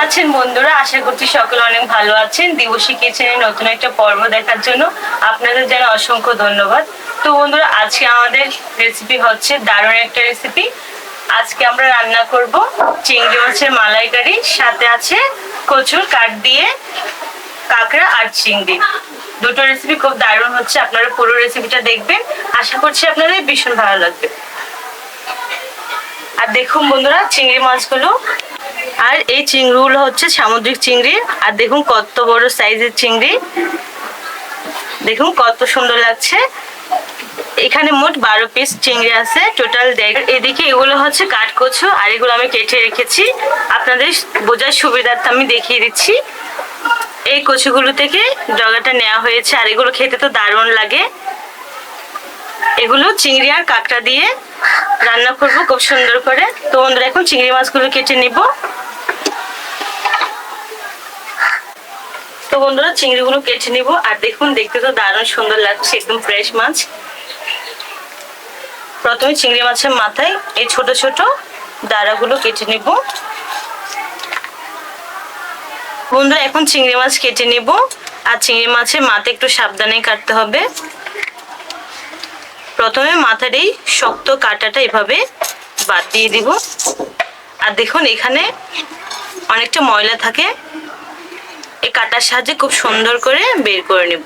আছেন বন্ধুরা? আশা করছি সকলে অনেক ভালো আছেন। দিবসী কিচেনের নতুন একটা পর্ব দেখার জন্য আপনাদের জানাই অসংখ্য ধন্যবাদ। তো বন্ধুরা, আজকে আমাদের রেসিপি হচ্ছে দারুণ একটা রেসিপি। আজকে আমরা রান্না করব চিংড়ি মাছের মালাইকারি, সাথে আছে কচুর কাঠ দিয়ে কাঁকড়া আর চিংড়ি। দুটো রেসিপি খুব দারুণ হচ্ছে, আপনারা পুরো রেসিপিটা দেখবেন। আশা করছি আপনাদের ভীষণ ভালো লাগবে। আর দেখুন বন্ধুরা, চিংড়ি মাছগুলো, আর এই চিংড়িগুলো হচ্ছে সামুদ্রিক চিংড়ি। আর দেখুন কত বড় সাইজের চিংড়ি, দেখুন কত সুন্দর লাগছে। এখানে মোট 12 পিস চিংড়ি আছে টোটাল। এদিকে এগুলো হচ্ছে কাঠকচু, আর এগুলো আমি কেটে রেখেছি। আপনাদের বোঝার সুবিধার্থে আমি দেখিয়ে দিচ্ছি। এই কচুগুলো থেকে ডগাটা নেওয়া হয়েছে, আর এগুলো খেতে তো দারুণ লাগে। এগুলো চিংড়ি আর কাঁকড়া দিয়ে রান্না করবো খুব সুন্দর করে। তো বন্ধুরা, এখন চিংড়ি মাছগুলো কেটে নিব। তো বন্ধুরা, চিংড়িগুলো কেটে নিব। আর দেখুন, দেখতে তো দারুণ সুন্দর লাগছে, একদম ফ্রেশ মাছ। প্রথমে চিংড়ি মাছের মাথায় এই ছোট ছোট দাঁড়াগুলো কেটে নিব। বন্ধুরা, এখন চিংড়ি মাছ কেটে নিব। আর চিংড়ি মাছের মাথা একটু সাবধানে কাটতে হবে। প্রথমে মাথার এই শক্ত কাঁটাটা এভাবে বাদ দিয়ে দিব। আর দেখুন, এখানে অনেকটা ময়লা থাকে, এই কাটার সাহায্যে খুব সুন্দর করে বের করে নেব।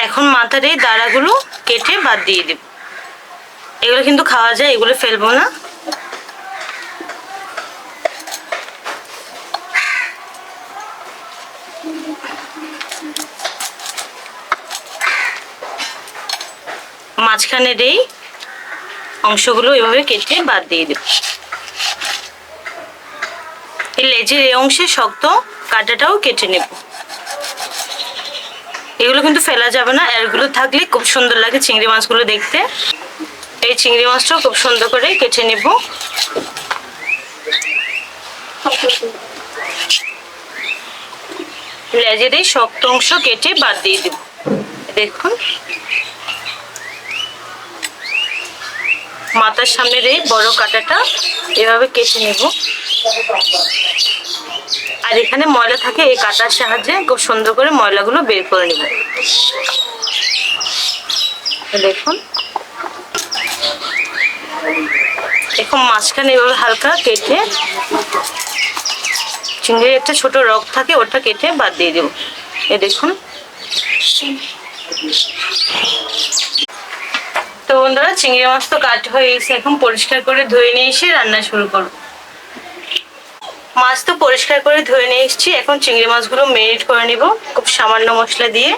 এখন মাথার এই দাঁড়াগুলো কেটে বাদ দিয়ে দেব। এগুলো কিন্তু খাওয়া যায়, এগুলো ফেলবো না। মাঝখানের এই অংশগুলো এভাবে কেটে বাদ দিয়ে দেব। এই লেজের এই অংশে শক্ত কাঁটাটাও কেটে নেব। এগুলো কিন্তু ফেলা যাবে না, এগুলো থাকলে খুব সুন্দর লাগে চিংড়ি মাছগুলো দেখতে। এই চিংড়ি মাছটাও খুব সুন্দর করে কেটে নেব। লেজের এই শক্ত অংশ কেটে বাদ দিয়ে দেব। দেখুন, মাথার সামনের এই বড় কাঁটাটা এভাবে কেটে নেব। আর এখানে ময়লা থাকে, এই কাঁটার সাহায্যে খুব সুন্দর করে ময়লাগুলো বের করে নেব। দেখুন, এখন মাঝখানে এভাবে হালকা কেটে চিংড়ির একটা ছোট রগ থাকে, ওটা কেটে বাদ দিয়ে দেব। এ দেখুন। তো বন্ধুরা, চিংড়ি মাছ তো কাটা হয়ে গেছে, এখন পরিষ্কার করে ধুয়ে নিয়ে এসে রান্না শুরু করব। মাছ তো পরিষ্কার করে ধুয়ে নিয়ে এসেছি। এখন চিংড়ি মাছগুলো মেরিনেট করে নিব খুব সামান্য মশলা দিয়ে।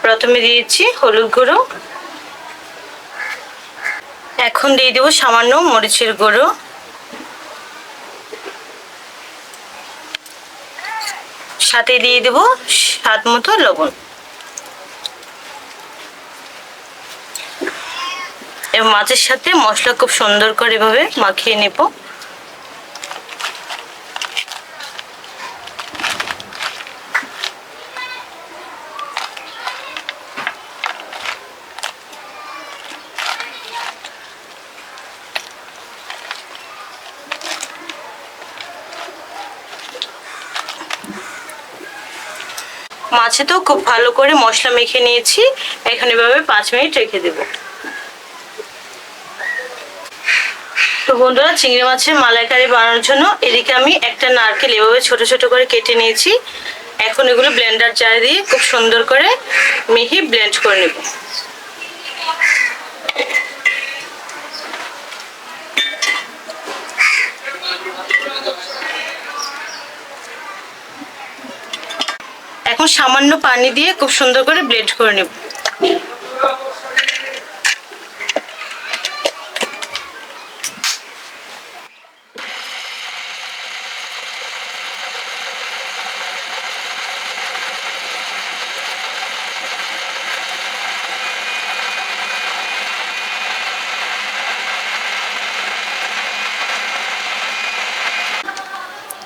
প্রথমে দিয়েছি হলুদ গুঁড়ো, এখন দিয়ে দেবো সামান্য মরিচের গুঁড়ো, সাথে দিয়ে দেবো স্বাদ মতো লবণ। এবং মাছের সাথে মশলা খুব সুন্দর করে এভাবে মাখিয়ে নেব। মাছে তো খুব ভালো করে মশলা মেখে নিয়েছি, এখন এভাবে 5 মিনিট রেখে দেব। তো বন্ধুরা, চিংড়ি মাছের মালাইকারি বানানোর জন্য এদিকে আমি একটা নারকেল এভাবে ছোট ছোট করে কেটে নিয়েছি। এখন এগুলো ব্লেন্ডার জারে দিয়ে খুব সুন্দর করে মিহি ব্লেন্ড করে নেব। এখন সামান্য পানি দিয়ে খুব সুন্দর করে ব্লেন্ড করে নেব।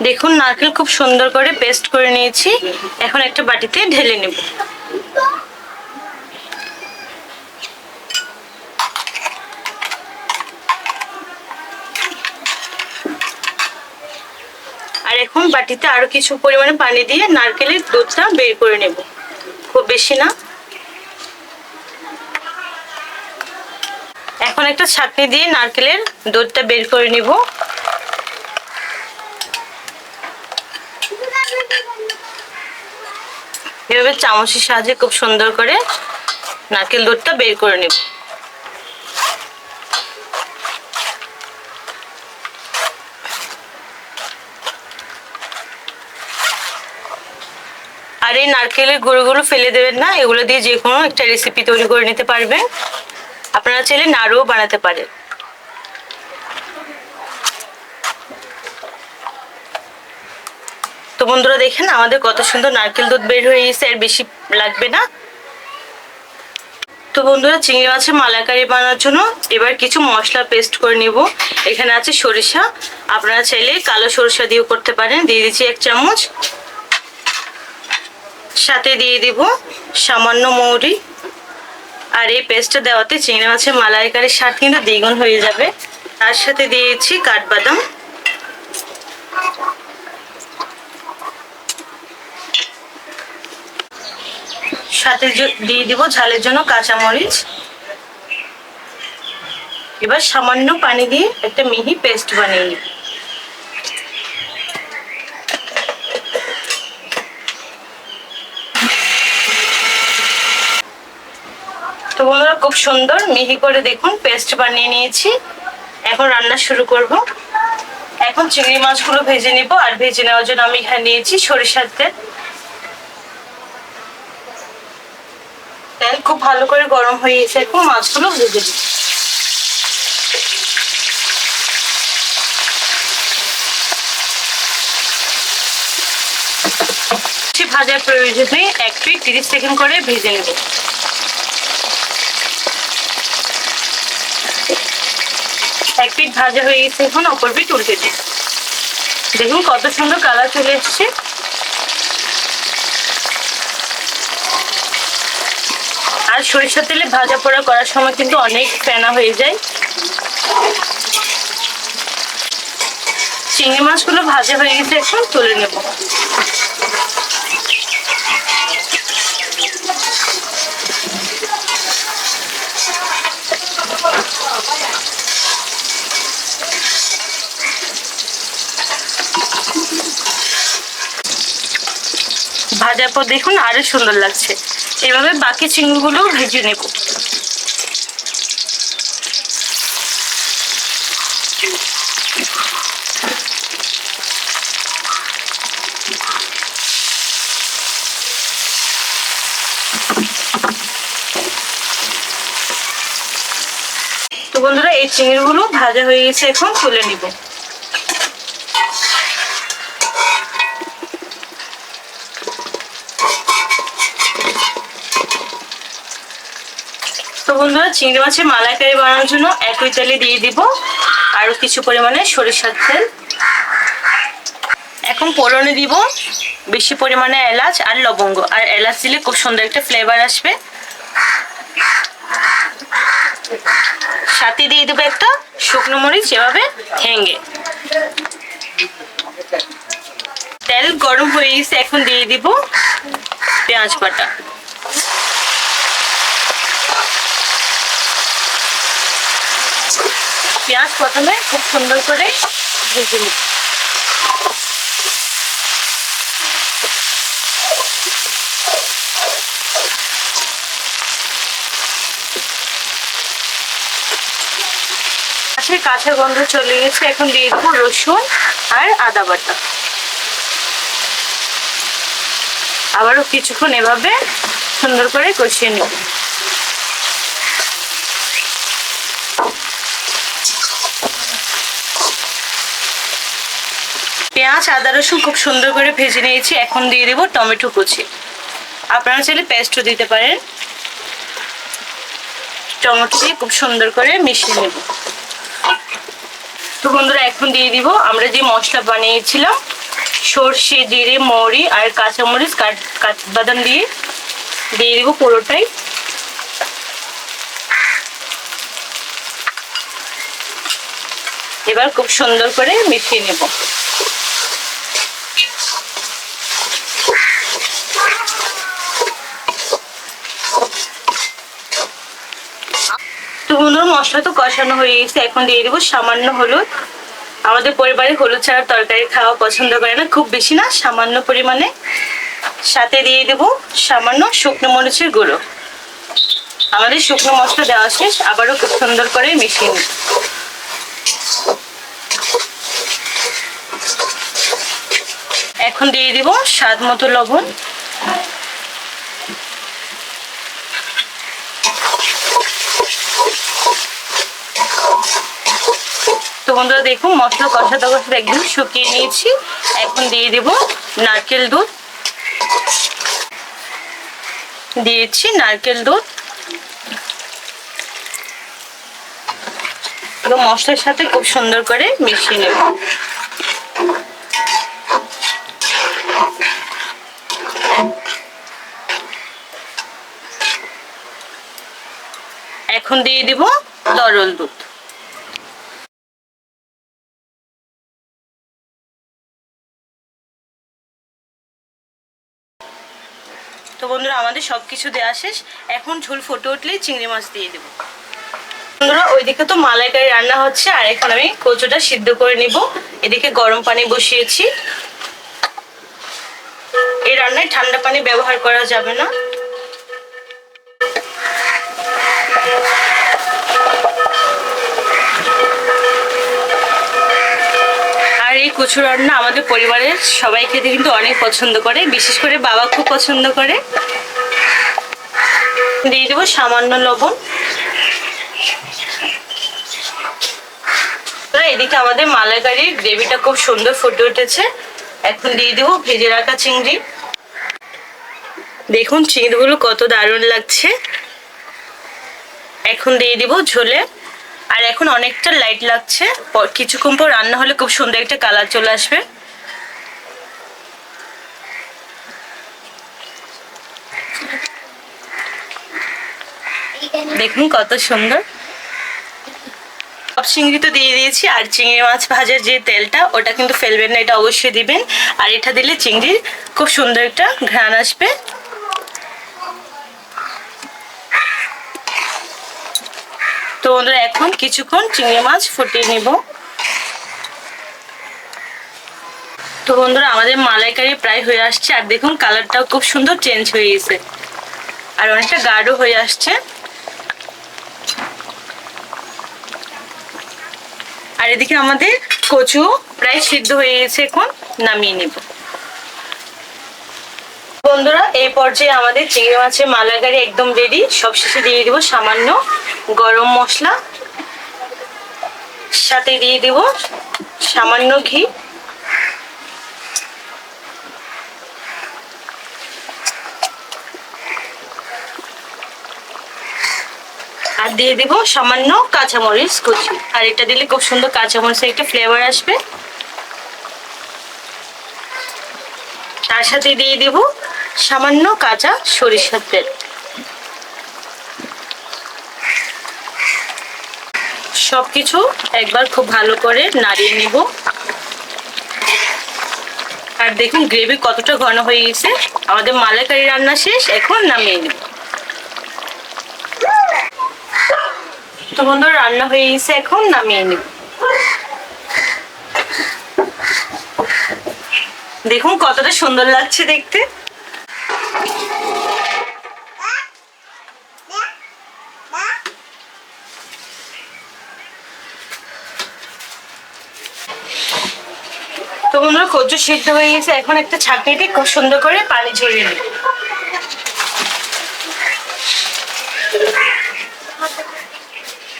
দেখুন নারকেল খুব সুন্দর করে পেস্ট করে নিয়েছি। এখন একটা বাটিতে ঢেলে নেব। আর এখন বাটিতে আরো কিছু পরিমাণে পানি দিয়ে নারকেলের দুধটা বের করে নেব, খুব বেশি না। এখন একটা ছাঁকনি দিয়ে নারকেলের দুধটা বের করে নিব। এভাবে চামচের সাহায্যে খুব সুন্দর করে নারকেল দুধটা বের করে নেব। আর এই নারকেলের গুঁড়োগুলো ফেলে দেবেন না, এগুলো দিয়ে যে কোনো একটা রেসিপি তৈরি করে নিতে পারবেন। আপনারা চাইলে নাড়ুও বানাতে পারেন। তো বন্ধুরা দেখেন আমাদের কত সুন্দর নারকেল দুধ বের হয়ে গেছে, আর বেশি লাগবে না। তো বন্ধুরা চিংড়ি মাছের মালাইকারি বানানোর জন্য এবার কিছু মশলা পেস্ট করে নিব। এখানে আছে সরিষা, আপনারা চাইলে কালো সরিষা দিয়েও করতে পারেন। দিয়ে দিচ্ছি 1 চামচ, সাথে দিয়ে দিব সামান্য মৌরি। আর এই পেস্টটা দেওয়াতে চিংড়ি মাছের মালাইকারির স্বাদ কিন্তু দ্বিগুণ হয়ে যাবে। তার সাথে দিয়েছি কাঠবাদাম, সাথে দিয়ে দিব ঝালের জন্য কাঁচামরিচ। এবার সামান্য পানি দিয়ে একটা মিহি পেস্ট বানিয়ে নিব। তো বন্ধুরা খুব সুন্দর মিহি করে দেখুন পেস্ট বানিয়ে নিয়েছি। এখন রান্না শুরু করব। এখন চিংড়ি মাছগুলো ভেজে নিব। আর ভেজে নেওয়ার জন্য আমি এখানে নিয়েছি সরিষার তেল। তেল খুব ভালো করে গরম হয়ে গেছে, এখন মাছগুলো ভেজে দিই। ভাজার প্রয়োজন নেই, 1 মিনিট 30 সেকেন্ড করে ভেজে নেব। এক পিঠ ভাজা হয়ে গেছে, এখন অপর পিঠ উল্টে দিই। দেখুন কত সুন্দর কালার চলে এসছে। আর সরিষার তেলে ভাজা পোড়া করার সময় কিন্তু অনেক ফেনা হয়ে যায়। চিংড়ি মাছগুলো ভাজা হয়ে গেছে, এখন তুলে নেব। ভাজার পর দেখুন আরো সুন্দর লাগছে। এভাবে বাকি চিংড়িগুলো ভেজে নেব। তো বন্ধুরা এই চিংড়িগুলো ভাজা হয়ে গেছে, এখন তুলে নিব। তো বন্ধুরা চিংড়ি মাছের মালাইকারি বানানোর জন্য একই তেলে দিয়ে দিব আরো কিছু পরিমাণে সরিষার তেল। এখন ফোড়নে দিব বেশি পরিমাণে এলাচ আর লবঙ্গ। আর এলাচ দিলে খুব সুন্দর একটা ফ্লেভার আসবে। সাথে দিয়ে দেবো একটা শুকনো মরিচ এভাবে ভেঙে। তেল গরম হয়ে গেছে, এখন দিয়ে দিব পেঁয়াজ বাটা। পেঁয়াজ প্রথমে খুব সুন্দর করে ভেজে নিব। কাঁচা গন্ধ চলে গেছে, এখন দিয়ে দেবো রসুন আর আদা বাটা। আবারও কিছুক্ষণ এভাবে সুন্দর করে কষিয়ে নেব। পেঁয়াজ আদা রসুন খুব সুন্দর করে ভেজে নিয়েছি, এখন দিয়ে দেবো টমেটো কুচি। আপনারা চাইলে পেস্টও দিতে পারেন। টমেটো দিয়ে খুব সুন্দর করে মিশিয়ে নেব। তো বন্ধুরা এখন দিয়ে দিব আমরা যে মশলা বানিয়েছিলাম সর্ষে, জিরে, মৌরি আর কাঁচামরিচ, কাঠবাদাম দিয়ে দিব পুরোটাই। এবার খুব সুন্দর করে মিশিয়ে নেব। তো বন্ধুরা মশলা তো কষানো হয়ে গেছে, এখন দিয়ে দেবো সামান্য হলুদ। আমাদের পরিবারে হলুদ ছাড়া তরকারি খাওয়া পছন্দ করে না, খুব বেশি না, সামান্য পরিমাণে। সাথে দিয়ে দেবো সামান্য শুকনো মরিচের গুঁড়ো। আমাদের শুকনো মশলা দেওয়া শেষ, আবারও খুব সুন্দর করে মিশিয়ে নিই। এখন দিয়ে দিব স্বাদ মতো লবণ। তো বন্ধুরা দেখুন মশলা কষাতে কষাতে একদম শুকিয়ে নিয়েছি। এখন দিয়ে দেব নারকেল দুধ। দিয়েছি নারকেল দুধ এবং মশলার সাথে খুব সুন্দর করে মিশিয়ে নেব। এখন দিয়ে দিব তরল দুধ। তো বন্ধুরা আমাদের সবকিছু দেওয়া শেষ, এখন ঝোল ফুটে উঠলেই চিংড়ি মাছ দিয়ে দেবো। বন্ধুরা ওইদিকে তো মালাইকারি রান্না হচ্ছে, আর এখন আমি কচুটা সিদ্ধ করে নিব। এদিকে গরম পানি বসিয়েছি। এই রান্নায় ঠান্ডা পানি ব্যবহার করা যাবে না। আর এই কচু রান্না আমাদের পরিবারের সবাই খেতে কিন্তু অনেক পছন্দ করে, বিশেষ করে বাবা খুব পছন্দ করে। দিয়ে দেবো সামান্য লবণ। এদিকে আমাদের মালাইকারির গ্রেভিটা খুব সুন্দর ফুটে উঠেছে। এখন দিয়ে দেবো ভেজে রাখা চিংড়ি। দেখুন চিংড়িগুলো কত দারুণ লাগছে। এখন দিয়ে দিব ঝোলে। আর এখন অনেকটা লাইট লাগছে, কিছুক্ষণ পর রান্না হলে খুব সুন্দর একটা কালার চলে আসবে। দেখুন কত সুন্দর। সব চিংড়ি তো দিয়ে দিয়েছি, আর চিংড়ি মাছ ভাজার যে তেলটা ওটা কিন্তু ফেলবেন না, এটা অবশ্যই দিবেন। আর এটা দিলে চিংড়ির খুব সুন্দর একটা ঘ্রাণ আসবে। তো বন্ধুরা এখন কিছুক্ষণ চিংড়ি মাছ ফুটিয়ে নিব। তো বন্ধুরা আমাদের মালাইকারি প্রায় হয়ে আসছে, আর দেখুন কালারটাও খুব সুন্দর চেঞ্জ হয়ে গেছে, আর অনেকটা গাঢ় হয়ে আসছে। আর এদিকে আমাদের কচু প্রায় সিদ্ধ হয়ে গেছে, এখন নামিয়ে নেব। বন্ধুরা এই পর্যায়ে আমাদের চিংড়ি মাছের মালাইকারি একদম রেডি। সবশেষে দিয়ে দিব সামান্য গরম মশলা, সাথে দিয়ে দিব সামান্য ঘি। আর দিয়ে দিব সামান্য কাঁচামরিচ কুচি। আর এটা দিলে খুব সুন্দর কাঁচামরিচের একটা ফ্লেভার আসবে। তার সাথে দিয়ে দিব সামান্য কাঁচা সরিষার তেল। সবকিছু একবার খুব ভালো করে নাড়িয়ে নিব। আর দেখুন গ্রেভি কতটা ঘন হয়ে গেছে। আমাদের মালাইকারি রান্না শেষ, এখন নামিয়ে নেব। তো বন্ধুরা রান্না হয়ে গেছে, এখন নামিয়ে নেব। দেখুন কতটা সুন্দর লাগছে দেখতে। তো বন্ধুরা কচু সিদ্ধ হয়ে গেছে, এখন একটা ছাঁকনিতে খুব সুন্দর করে পানি ঝরিয়ে নেব।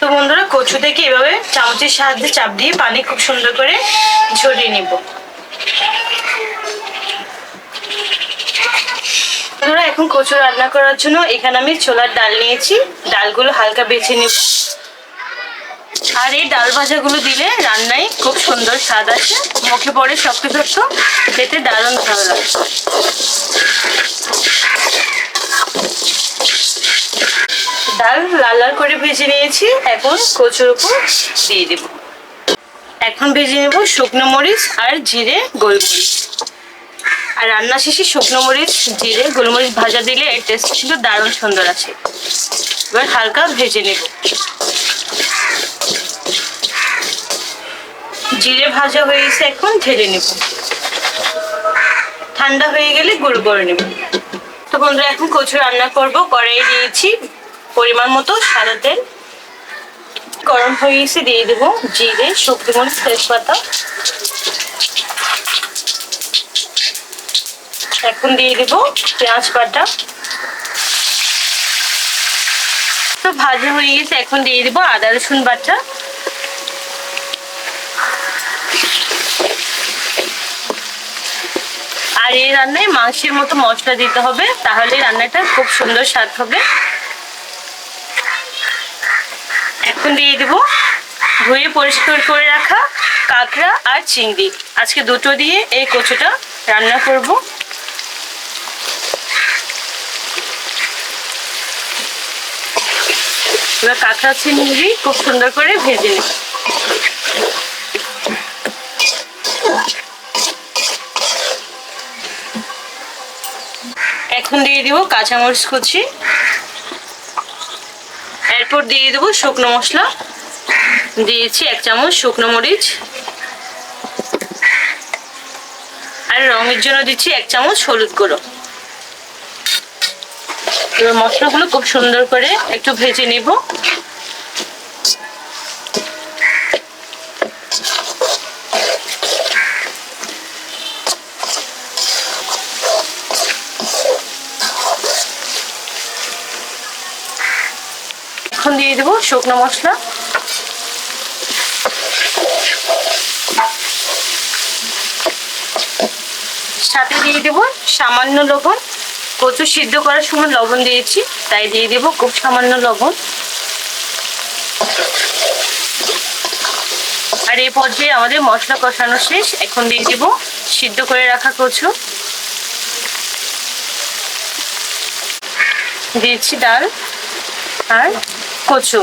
তো বন্ধুরা কচু থেকে এভাবে চামচের সাহায্যে চাপ দিয়ে পানি খুব সুন্দর করে ঝরিয়ে নিব। বন্ধুরা এখন কচু রান্না করার জন্য এখানে আমি ছোলার ডাল নিয়েছি। ডালগুলো হালকা বেছে নেব। আর এই ডাল ভাজাগুলো দিলে রান্নায় খুব সুন্দর স্বাদ আসে, মুখে পড়ে শক্ত শক্ত, খেতে দারুণ ভালো লাগে। ডাল লাল লাল করে ভেজে নিয়েছি, এখন কচুর উপর দিয়ে দেব। এখন ভেজে নেব শুকনো মরিচ আর জিরে গোলমরিচ। আর রান্না শেষে শুকনো মরিচ জিরে গোলমরিচ ভাজা দিলে এর টেস্ট কিন্তু দারুণ সুন্দর আছে। এবার হালকা ভেজে নেব। জিরে ভাজা হয়ে গেছে, এখন ঢেলে নেব। ঠান্ডা হয়ে গেলে গুঁড়ো করে নেব। তো বন্ধুরা এখন কচু রান্না করব। কড়াই দিয়েছি পরিমাণ মতো সাদা তেল, গরম হয়ে গেছে, দিয়ে দেব জিরে শুকনো মরিচ তেজপাতা। এখন দিয়ে দেব পেঁয়াজ বাটা। তো ভাজা হয়ে গেছে, এখন দিয়ে দেব আদা রসুন বাটা। আর এই রান্নায় মাংসের মতো মশলা দিতে হবে, তাহলে রান্নাটা খুব সুন্দর স্বাদ হবে। এখন দিয়ে দেব ধুয়ে পরিষ্কার করে রাখা কাঁকড়া আর চিংড়ি। আজকে দুটো দিয়ে এই কচুটা রান্না করব। এবার কাঁকড়া চিংড়ি খুব সুন্দর করে ভেজে নিই। এখন দিয়ে দিব কাঁচামরিচ কুচি, এরপর দিয়ে দেবো শুকনো মশলা। দিয়েছি 1 চামচ শুকনো মরিচ, আর রঙের জন্য দিচ্ছি 1 চামচ হলুদ গুঁড়ো। এবার মশলাগুলো খুব সুন্দর করে একটু ভেজে নেব। এখন দিয়ে দেবো শুকনো মশলা, সাথে দিয়ে দেবো সামান্য লবণ। কচু সিদ্ধ করার সময় লবণ দিয়েছি, তাই দিয়ে দেবো খুব সামান্য লবণ। আর এই পর্যায়ে আমাদের মশলা কষানো শেষ। এখন দিয়ে দেবো সিদ্ধ করে রাখা কচু। দিয়েছি ডাল আর কচু।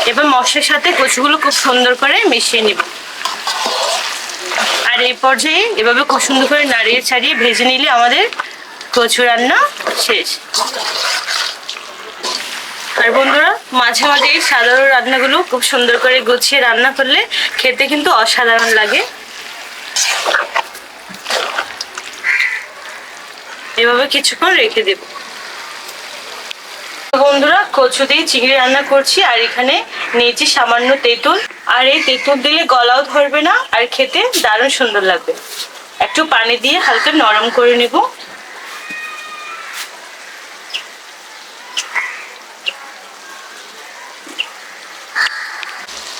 এবার মশলার সাথে কচুগুলো খুব সুন্দর করে মিশিয়ে নেব। আর এই পর্যায়ে এভাবে খুব সুন্দর করে নাড়িয়ে ছাড়িয়ে ভেজে নিলে আমাদের কচু রান্না শেষ। আর বন্ধুরা মাঝে মাঝে এই সাধারণ রান্নাগুলো খুব সুন্দর করে গুছিয়ে রান্না করলে খেতে কিন্তু অসাধারণ লাগে। এভাবে কিছুক্ষণ রেখে দেব। বন্ধুরা কচু দিয়ে চিংড়ি রান্না করছি, আর এখানে নিয়েছি সামান্য তেঁতুল। আর এই তেঁতুল দিলে গলাও ধরবে না, আর খেতে দারুণ সুন্দর লাগবে। একটু পানি দিয়ে হালকা নরম করে নেব।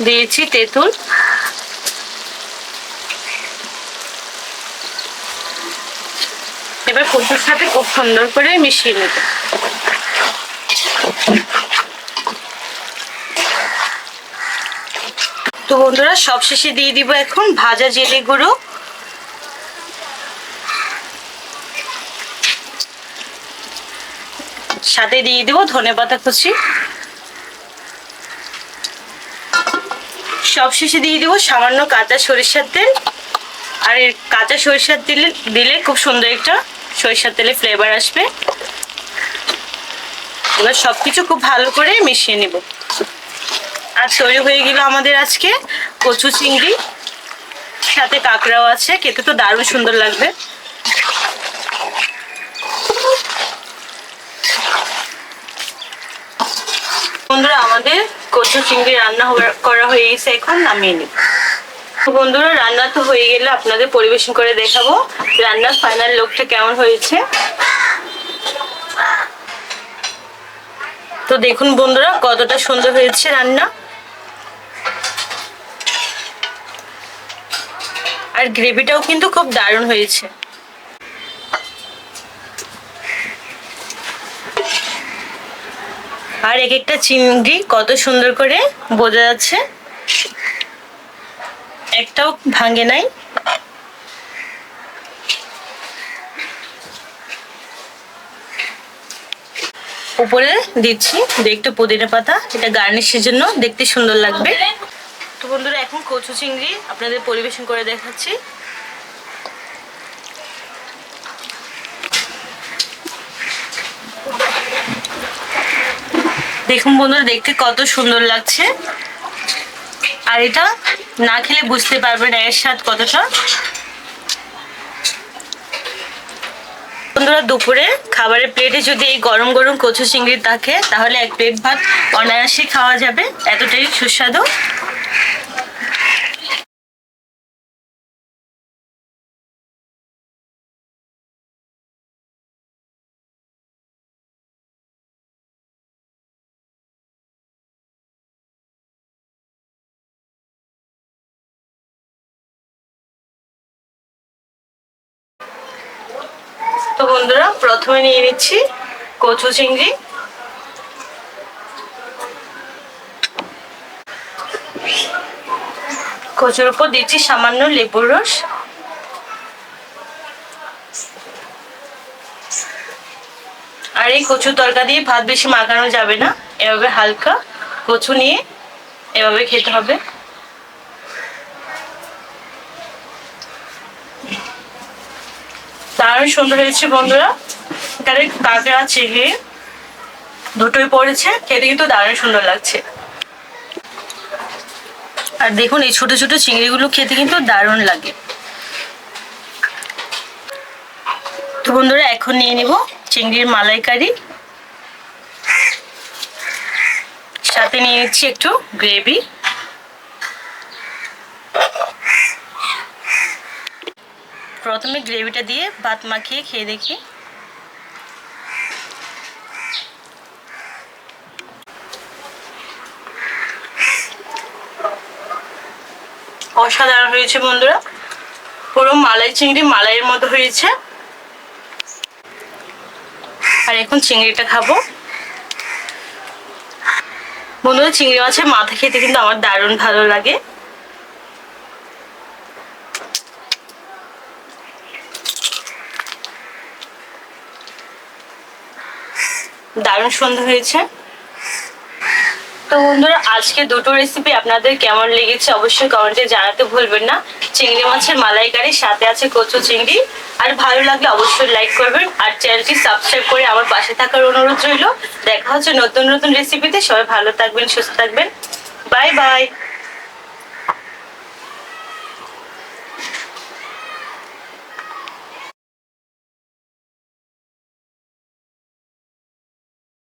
দিয়েছি তেঁতুল। এবার কচুর সাথে খুব সুন্দর করে মিশিয়ে নেব। তো বন্ধুরা সবশেষে দিয়ে দিব এখন ভাজা জিরে গুঁড়ো। সাথে দিয়ে দিব ধনেপাতা কুচি। সবশেষে দিয়ে দিব সামান্য কাঁচা সরিষার তেল। আর এই কাঁচা সরিষার তেল দিলে খুব সুন্দর একটা সরিষার তেলে ফ্লেভার আসবে। এবার সবকিছু খুব ভালো করে মিশিয়ে নেব। আর তৈরি হয়ে গেল আমাদের আজকে কচু চিংড়ি, সাথে কাঁকড়াও আছে। খেতে তো দারুণ সুন্দর লাগবে। বন্ধুরা আমাদের কচু চিংড়ি রান্না করা হয়ে গেছে, এখন নামিয়ে নিব। বন্ধুরা রান্না তো হয়ে গেলে আপনাদের পরিবেশন করে দেখাবো রান্নার ফাইনাল লুকটা কেমন হয়েছে। তো দেখুন বন্ধুরা কতটা সুন্দর হয়েছে রান্না। আর গ্রেভিটাও কিন্তু খুব দারুণ হয়েছে। আর এক একটা চিংড়ি কত সুন্দর করে বোঝা যাচ্ছে, একটাও ভাঙে নাই। উপরে দিচ্ছি একটু পুদিনা পাতা, এটা গার্নিশের জন্য দেখতে সুন্দর লাগবে। তো বন্ধুরা এখন কচু চিংড়ি আপনাদের পরিবেশন করে দেখাচ্ছি। দেখুন বন্ধুরা দেখতে কত সুন্দর লাগছে, আর এটা না খেলে বুঝতে পারবেন এর স্বাদ কতটা। বন্ধুরা দুপুরে খাবারের প্লেটে যদি এই গরম গরম কচু চিংড়ি থাকে তাহলে এক প্লেট ভাত অনায়াসে খাওয়া যাবে, এতটাই সুস্বাদু। তো বন্ধুরা প্রথমে নিয়ে নিচ্ছি কচু চিংড়ি। কচুর উপর দিচ্ছি সামান্য লেবুর রস। আর এই কচু তরকা দিয়ে ভাত বেশি মাখানো যাবে না, এভাবে হালকা কচু নিয়ে এভাবে খেতে হবে। দারুণ সুন্দর হয়েছে বন্ধুরা, এখানে কাঁকড়া চিংড়ি দুটোই পড়েছে, খেতে কিন্তু দারুণ সুন্দর লাগছে। আর দেখুন এই ছোট ছোট চিংড়িগুলো খেতে কিন্তু দারুণ লাগে। তো বন্ধুরা এখন নিয়ে নিব চিংড়ির মালাইকারি, সাথে নিয়ে নিচ্ছি একটু গ্রেভি। প্রথমে গ্রেভিটা দিয়ে ভাত মাখিয়ে খেয়ে দেখি। অসাধারণ হয়েছে বন্ধুরা, পুরো মালাই চিংড়ি মালাইয়ের মতো হয়েছে। আর এখন চিংড়িটা খাবো। বন্ধুরা চিংড়ি মাছের মাথা খেতে কিন্তু আমার দারুণ ভালো লাগে। দারুণ সুন্দর হয়েছে। তো বন্ধুরা আজকে দুটো রেসিপি আপনাদের কেমন লেগেছে অবশ্যই কমেন্টে জানাতে ভুলবেন না। চিংড়ি মাছের মালাইকারি, সাথে আছে কচু চিংড়ি। আর ভালো লাগলে অবশ্যই লাইক করবেন আর চ্যানেলটি সাবস্ক্রাইব করে আমার পাশে থাকার অনুরোধ রইল। দেখা হচ্ছে নতুন নতুন রেসিপিতে। সবাই ভালো থাকবেন, সুস্থ থাকবেন। Bye bye.